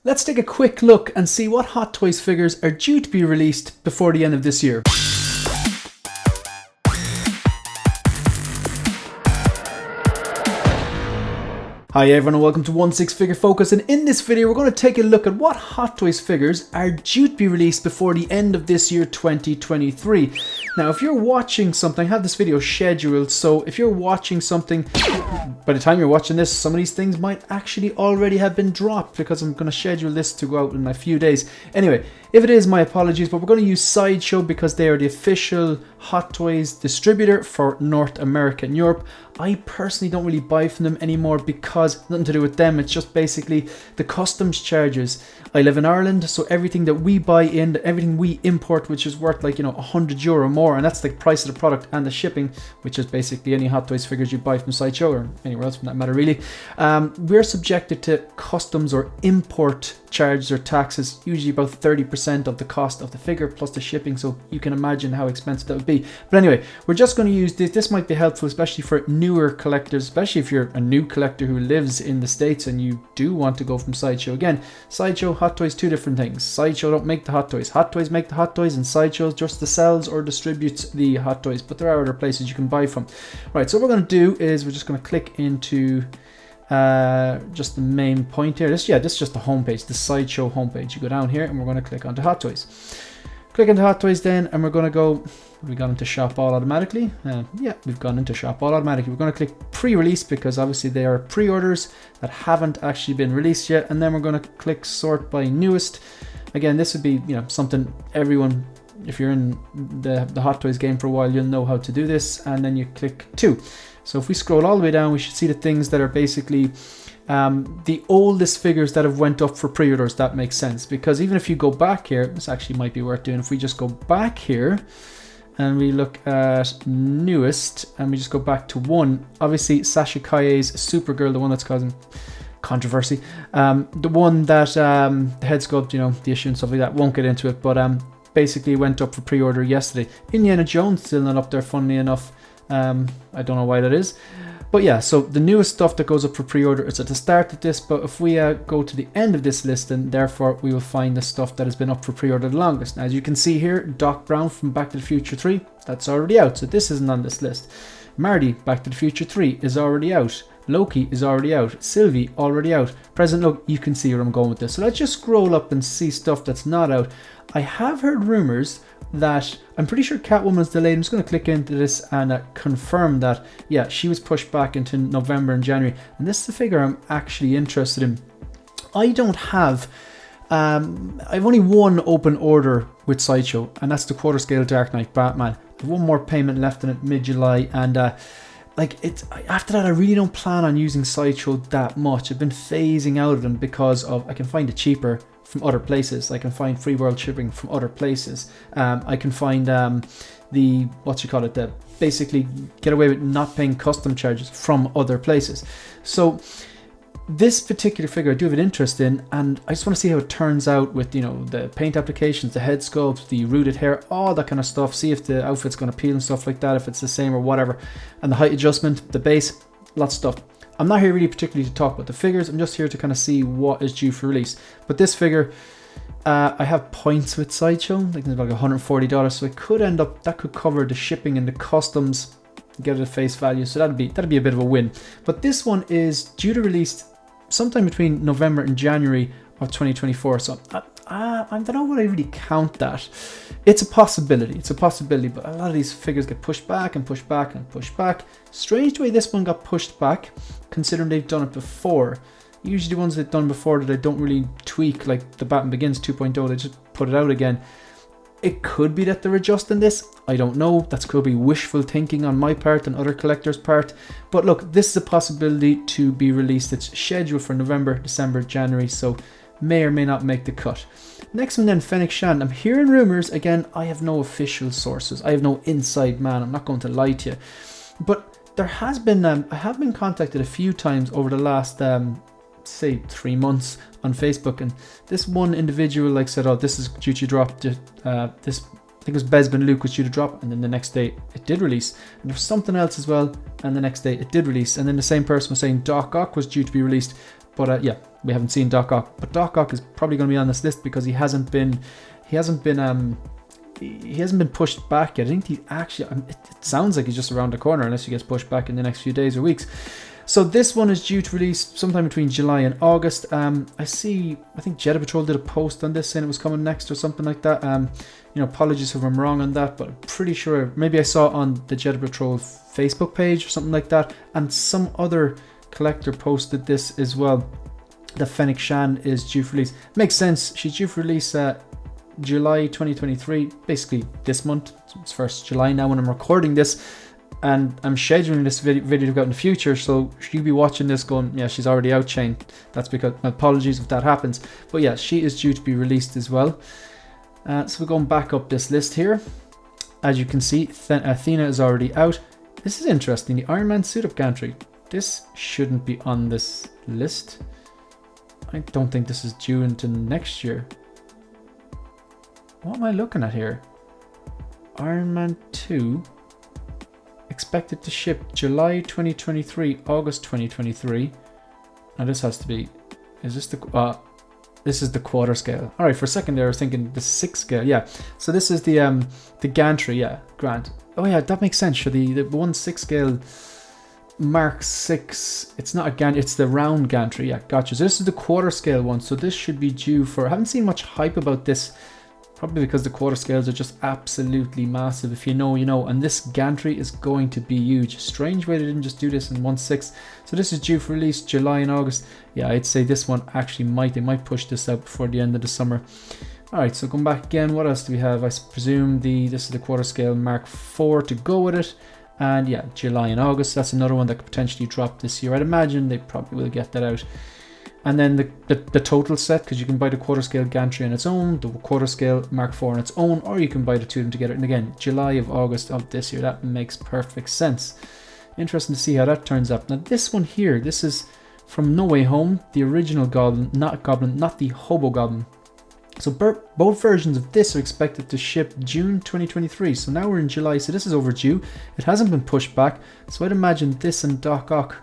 Let's take a quick look and see what Hot Toys figures are due to be released before the end of this year. Hi everyone and welcome to 16 Figure Focus, and in this video we're going to take a look at what Hot Toys figures are due to be released before the end of this year 2023. Now if you're watching something, I have this video scheduled, so if you're watching something, by the time you're watching this, some of these things might actually already have been dropped because I'm going to schedule this to go out in a few days. Anyway, if it is, my apologies, but we're going to use Sideshow because they are the official Hot Toys distributor for North America and Europe. I personally don't really buy from them anymore because nothing to do with them, it's just basically the customs charges. I live in Ireland, so everything that we buy in, everything we import, which is worth like, €100 more, and that's the price of the product and the shipping, which is basically any Hot Toys figures you buy from Sideshow or anywhere else for that matter really. We're subjected to customs or import charges or taxes, usually about 30% of the cost of the figure plus the shipping, so you can imagine how expensive that would be. But anyway, we're just going to use this. This might be helpful, especially for newer collectors, especially if you're a new collector who lives in the States and you do want to go from Sideshow. Again, Sideshow, Hot Toys, two different things. Sideshow don't make the Hot Toys. Hot Toys make the Hot Toys, and Sideshow just sells or distributes the Hot Toys, but there are other places you can buy from. Right, so what we're going to do is we're just going to click into just the main point here. This is just the homepage, the Sideshow homepage. You go down here and we're going to click onto Hot Toys. Click into Hot Toys then, and we're going to go, we got into Shop All automatically. Yeah, we've gone into Shop All automatically. We're going to click pre-release because obviously they are pre-orders that haven't actually been released yet. And then we're going to click sort by newest. Again, this would be something everyone, if you're in the Hot Toys game for a while, you'll know how to do this. And then you click 2. So if we scroll all the way down, we should see the things that are basically the oldest figures that have went up for pre-orders. That makes sense, because even if you go back here, this actually might be worth doing. If we just go back here and we look at newest and we just go back to 1, obviously Sasha Kaye's Supergirl, the one that's causing controversy, the one that the head sculpt, the issue and stuff like that, won't get into it, but basically went up for pre-order yesterday. Indiana Jones still not up there, funnily enough. I don't know why that is, but yeah, so the newest stuff that goes up for pre-order is at the start of this, but if we go to the end of this list, then therefore we will find the stuff that has been up for pre-order the longest. Now as you can see here, Doc Brown from Back to the Future 3, that's already out, so this isn't on this list. Marty, Back to the Future 3 is already out. Loki is already out. Sylvie, already out. Present Look, you can see where I'm going with this. So let's just scroll up and see stuff that's not out. I have heard rumors that, I'm pretty sure Catwoman's delayed. I'm just going to click into this and confirm that, yeah, she was pushed back into November and January. And this is the figure I'm actually interested in. I don't have, I've only one open order with Sideshow, and that's the quarter scale Dark Knight Batman. I have one more payment left in it mid-July, and after that I really don't plan on using Sideshow that much. I've been phasing out of them because of, I can find it cheaper from other places. I can find free world shipping from other places. I can find basically get away with not paying custom charges from other places. So this particular figure I do have an interest in, and I just want to see how it turns out with the paint applications, the head sculpt, the rooted hair, all that kind of stuff. See if the outfit's going to peel and stuff like that, if it's the same or whatever, and the height adjustment, the base, lots of stuff. I'm not here really particularly to talk about the figures, I'm just here to kind of see what is due for release. But this figure, I have points with Sideshow, like it's about $140, so it could end up, that could cover the shipping and the customs, get it at face value, so that'd be a bit of a win. But this one is due to release sometime between November and January of 2024, so I don't know what I really count that. It's a possibility, but a lot of these figures get pushed back and pushed back and pushed back. Strange the way this one got pushed back, considering they've done it before. Usually the ones they've done before that I don't really tweak, like the Batman Begins 2.0, they just put it out again. It could be that they're adjusting this, I don't know. That could be wishful thinking on my part and other collectors' part. But look, this is a possibility to be released. It's scheduled for November, December, January, so may or may not make the cut. Next one then, Fennec Shand. I'm hearing rumors, again, I have no official sources. I have no inside man, I'm not going to lie to you. But there has been, I have been contacted a few times over the last, say 3 months on Facebook, and this one individual said, oh, this is due to drop, this, I think it was Besbin Luke was due to drop, and then the next day it did release, and there was something else as well, and the next day it did release, and then the same person was saying Doc Ock was due to be released. But yeah, we haven't seen Doc Ock. But Doc Ock is probably going to be on this list because he hasn't been pushed back yet. I think he actually, it sounds like he's just around the corner unless he gets pushed back in the next few days or weeks. So this one is due to release sometime between July and August. I think Jedi Patrol did a post on this saying it was coming next or something like that. Apologies if I'm wrong on that, but I'm pretty sure, maybe I saw it on the Jedi Patrol Facebook page or something like that, and some other collector posted this as well. The Fennec Shan is due for release. Makes sense, she's due for release July 2023, basically this month. It's 1st July now when I'm recording this. And I'm scheduling this video to go out in the future, so you'll be watching this going, yeah, she's already out, Shane. That's because, apologies if that happens. But yeah, she is due to be released as well. So we're going back up this list here. As you can see, Athena is already out. This is interesting, the Iron Man suit-up gantry. This shouldn't be on this list. I don't think this is due into next year. What am I looking at here? Iron Man 2... expected to ship July 2023, August 2023. Now this has to be, is this the, this is the quarter scale. All right, for a second there I was thinking the 6 scale. Yeah, so this is the gantry, yeah, grand. Oh yeah, that makes sense. So the 1/6 scale Mark 6, it's not a gantry, it's the round gantry. Yeah, gotcha. So this is the quarter scale one. So this should be due for, I haven't seen much hype about this. Probably because the quarter scales are just absolutely massive. If you know, you know. And this gantry is going to be huge. Strange way they didn't just do this in 1/6. So this is due for release July and August. Yeah, I'd say this one actually they might push this out before the end of the summer. Alright, so going back again, what else do we have? I presume this is the quarter scale Mark 4 to go with it. And yeah, July and August. That's another one that could potentially drop this year. I'd imagine they probably will get that out. And then the total set, because you can buy the quarter scale gantry on its own, the quarter scale Mark IV on its own, or you can buy the two of them together. And again, July of August of this year. That makes perfect sense. Interesting to see how that turns up. Now this one here, this is from No Way Home, the original Goblin, not the Hobo Goblin. So both versions of this are expected to ship June 2023. So now we're in July, so this is overdue. It hasn't been pushed back. So I'd imagine this and Doc Ock,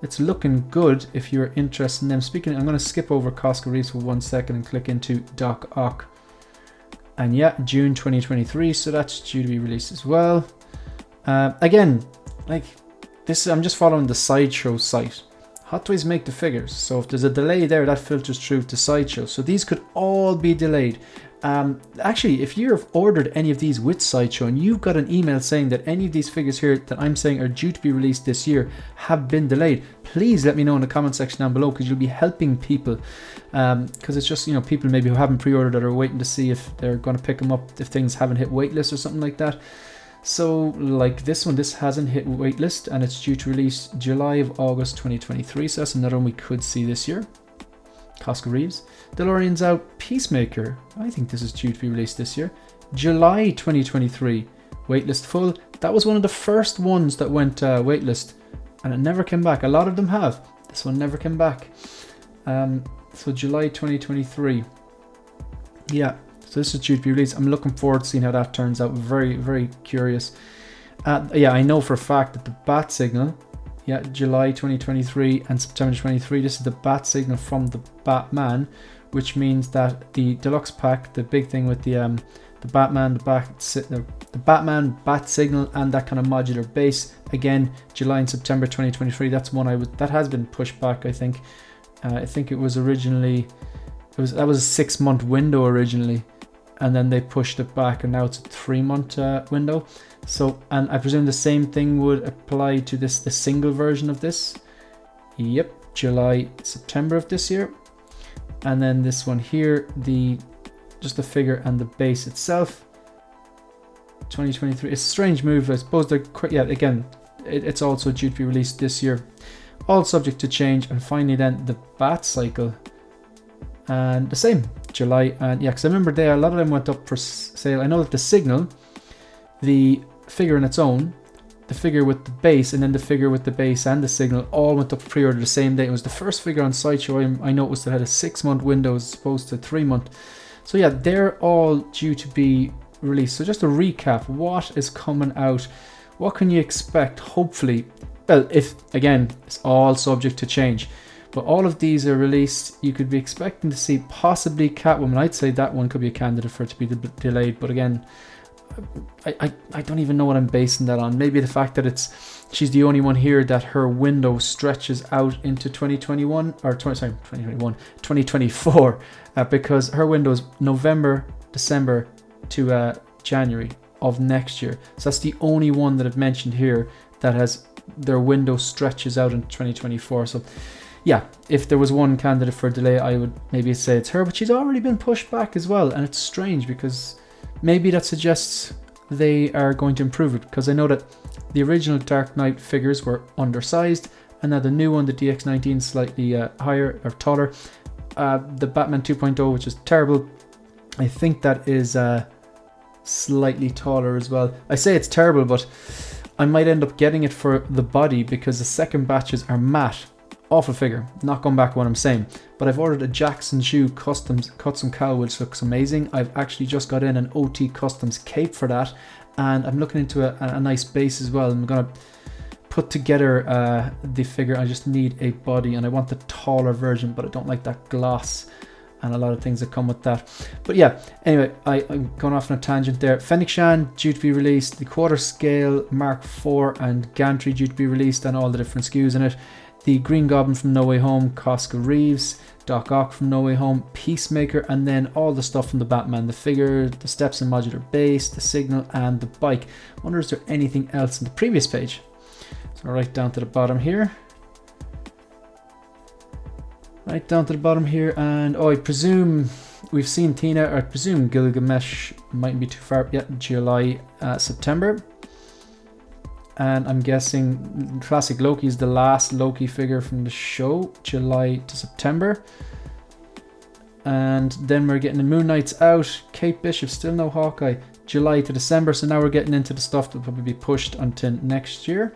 it's looking good if you're interested in them. Speaking, I'm going to skip over Cosca Reeves for 1 second and click into Doc Ock. And yeah, June 2023, so that's due to be released as well. Again, like this, I'm just following the Sideshow site. Hot Toys make the figures, so if there's a delay there, that filters through to Sideshow. So these could all be delayed. Actually, if you've ordered any of these with Sideshow and you've got an email saying that any of these figures here that I'm saying are due to be released this year have been delayed, please let me know in the comment section down below, because you'll be helping people. Because it's just, people maybe who haven't pre-ordered that are waiting to see if they're going to pick them up if things haven't hit waitlist or something like that. So like this one, this hasn't hit waitlist and it's due to release July of August 2023. So that's another one we could see this year. Cosca Reeves. DeLorean's out. Peacemaker. I think this is due to be released this year. July 2023. Waitlist full. That was one of the first ones that went waitlist and it never came back. A lot of them have. This one never came back. So July 2023. Yeah. So this is due to be released. I'm looking forward to seeing how that turns out. Very, very curious. Yeah, I know for a fact that the bat signal, yeah, July 2023 and September 23. This is the bat signal from the Batman, which means that the deluxe pack, the big thing with the Batman, the Batman bat signal and that kind of modular base. Again, July and September 2023. That's one that has been pushed back. I think it was originally that was a 6-month window originally. And then they pushed it back and now it's a 3-month window. So, and I presume the same thing would apply to the single version of this. Yep, July, September of this year. And then this one here, just the figure and the base itself. 2023, it's a strange move. I suppose again, it's also due to be released this year. All subject to change. And finally then the bat cycle. And the same, July, and yeah, because I remember a lot of them went up for sale. I know that the signal, the figure in its own, the figure with the base, and then the figure with the base and the signal all went up for pre-order the same day. It was the first figure on Sideshow I noticed that had a 6-month window as opposed to 3-month. So yeah, they're all due to be released. So just to recap, what is coming out? What can you expect? Hopefully, well, if again, it's all subject to change. But all of these are released. You could be expecting to see possibly Catwoman. I'd say that one could be a candidate for it to be delayed. But again, I don't even know what I'm basing that on. Maybe the fact that she's the only one here that her window stretches out into 2021 or 2024 because her window is November, December to January of next year. So that's the only one that I've mentioned here that has their window stretches out in 2024. So yeah, if there was one candidate for delay, I would maybe say it's her, but she's already been pushed back as well. And it's strange because maybe that suggests they are going to improve it, because I know that the original Dark Knight figures were undersized, and now the new one, the DX19, is slightly higher or taller. The Batman 2.0, which is terrible, I think that is slightly taller as well. I say it's terrible, but I might end up getting it for the body because the second batches are matte. Awful figure, not going back what I'm saying, but I've ordered a Jackson Shoe custom cowl, which looks amazing. I've actually just got in an OT Customs cape for that, and I'm looking into a nice base as well. I'm gonna put together the figure. I just need a body, and I want the taller version, but I don't like that gloss and a lot of things that come with that. But yeah, anyway, I'm going off on a tangent there. Fennec Shan due to be released, the quarter scale Mark IV and Gantry due to be released, and all the different SKUs in it. The Green Goblin from No Way Home, Cosca Reeves, Doc Ock from No Way Home, Peacemaker, and then all the stuff from the Batman, the figure, the steps and modular base, the signal, and the bike. I wonder, is there anything else in the previous page? So right down to the bottom here. Right down to the bottom here, and I presume we've seen Tina, or I presume Gilgamesh mightn't be too far yet, July, September. And I'm guessing Classic Loki is the last Loki figure from the show, July to September. And then we're getting the Moon Knight's out, Kate Bishop, still no Hawkeye, July to December. So now we're getting into the stuff that will probably be pushed until next year.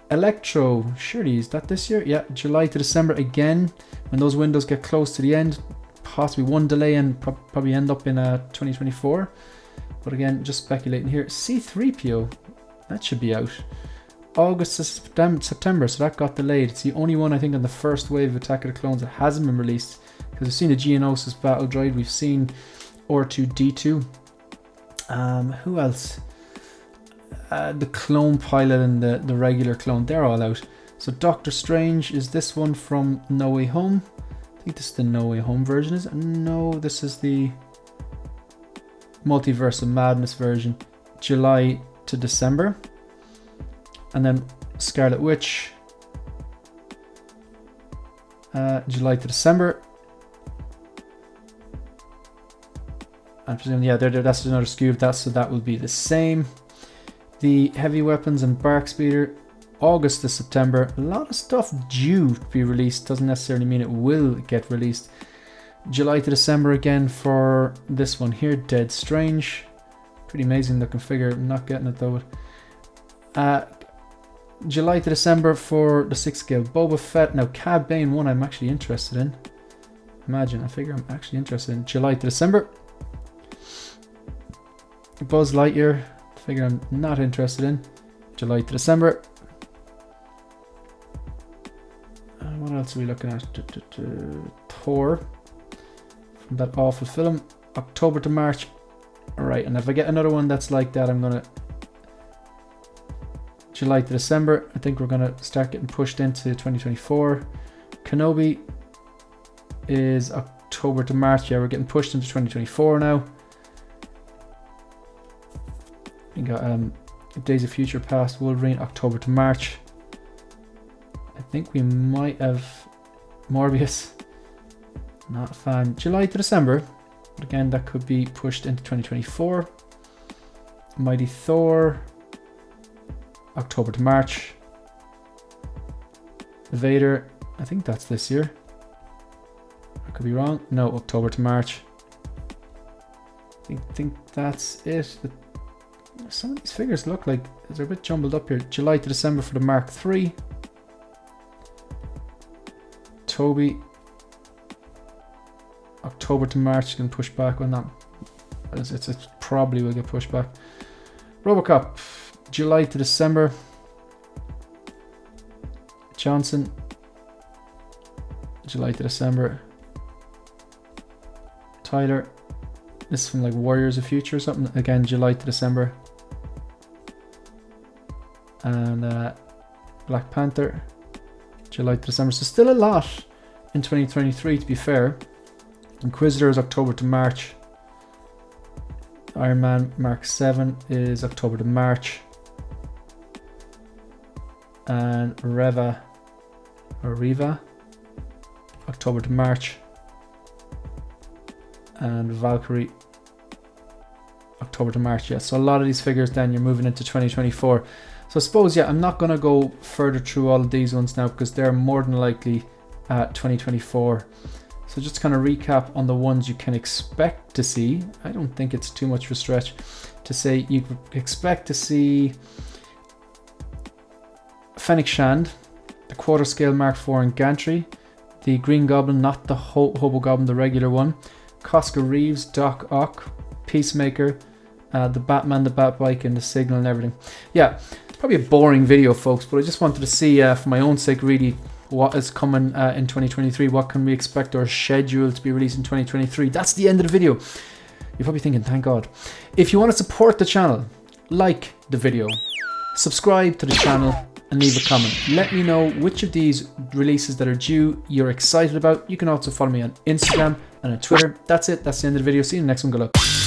Electro, surely is that this year? Yeah, July to December again. When those windows get close to the end, possibly one delay and probably end up in 2024. But again, just speculating here. C-3PO. That should be out August to September, so that got delayed. It's the only one I think on the first wave of Attack of the Clones that hasn't been released, because we've seen the Geonosis Battle Droid, we've seen R2-D2. Who else? The Clone Pilot and the regular clone, they're all out. So Doctor Strange, is this one from No Way Home? I think this is the No Way Home version, is it? No, this is the Multiverse of Madness version, July to December. And then Scarlet Witch, July to December. I presume, yeah, that's another SKU of that, so that will be the same. The Heavy Weapons and Bark Speeder, August to September. A lot of stuff due to be released, doesn't necessarily mean it will get released. July to December again for this one here, Dead Strange. Pretty amazing looking figure, I'm not getting it though. July to December for the 6th scale Boba Fett. Now Cad Bane one I'm actually interested in. Imagine, a figure I'm actually interested in. July to December. Buzz Lightyear, figure I'm not interested in. July to December. What else are we looking at? Thor, from that awful film. October to March. Alright, and if I get another one that's like that, I'm gonna July to December. I think we're gonna start getting pushed into 2024. Kenobi is October to March. Yeah, we're getting pushed into 2024 now. We got Days of Future Past, Wolverine, October to March. I think we might have Morbius. Not a fan. July to December. But again, that could be pushed into 2024. Mighty Thor, October to March. Vader, I think that's this year. I could be wrong. No, October to March. I think that's it. Some of these figures look like they're a bit jumbled up here. July to December for the Mark III. Toby, October to March, can push back on that. It probably will get pushed back. Robocop, July to December. Johnson, July to December. Tyler, this is from like Warriors of Future or something. Again, July to December. And Black Panther, July to December. So still a lot in 2023, to be fair. Inquisitor is October to March. Iron Man Mark 7 is October to March. And Reva, October to March. And Valkyrie, October to March. Yeah, so a lot of these figures then you're moving into 2024. So I suppose, yeah, I'm not going to go further through all of these ones now because they're more than likely 2024. So just to kind of recap on the ones you can expect to see. I don't think it's too much of a stretch to say you could expect to see Fennec Shand, the quarter scale Mark IV in Gantry, the Green Goblin, not the Hobo Goblin, the regular one, Cosca Reeves, Doc Ock, Peacemaker, the Batman, the Batbike, and the Signal and everything. Yeah, it's probably a boring video, folks, but I just wanted to see, for my own sake, really, what is coming in 2023. What can we expect or schedule to be released in 2023? That's the end of the video. You're probably thinking, thank God. If you want to support the channel, like the video, subscribe to the channel, and leave a comment. Let me know which of these releases that are due you're excited about. You can also follow me on Instagram and on Twitter. That's it. That's the end of the video. See you in the next one. Good luck.